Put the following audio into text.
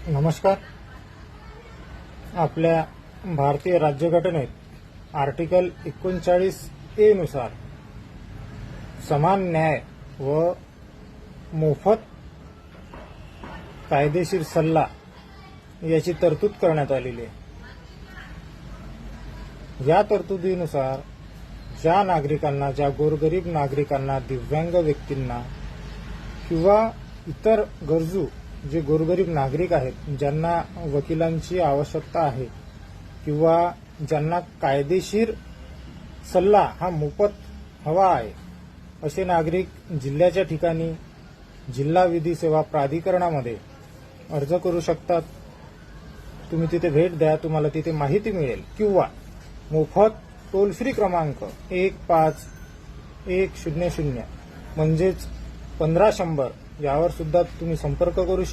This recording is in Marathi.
नमस्कार. आपल्या भारतीय राज्यघटनेत आर्टिकल 39A नुसार समान न्याय व मोफत कायदेशीर सल्ला याची तरतूद करण्यात आलेली आहे. या तरतुदीनुसार ज्या नागरिकांना, ज्या गोरगरीब नागरिकांना, दिव्यांग व्यक्तींना किंवा इतर गरजू जे गोरगरीब नागरिक आहेत, ज्यांना वकिलांची आवश्यकता आहे किंवा ज्यांना कायदेशीर सल्ला हा मोफत हवा आहे, असे नागरिक जिल्ह्याच्या ठिकाणी जिल्हा विधी सेवा प्राधिकरणामध्ये अर्ज करू शकतात. तुम्ही तिथे भेट द्या, तुम्हाला तिथे माहिती मिळेल. किंवा मोफत टोल फ्री क्रमांक 15100 म्हणजेच 1500 यावर सुद्धा तुम्ही संपर्क करू शकता.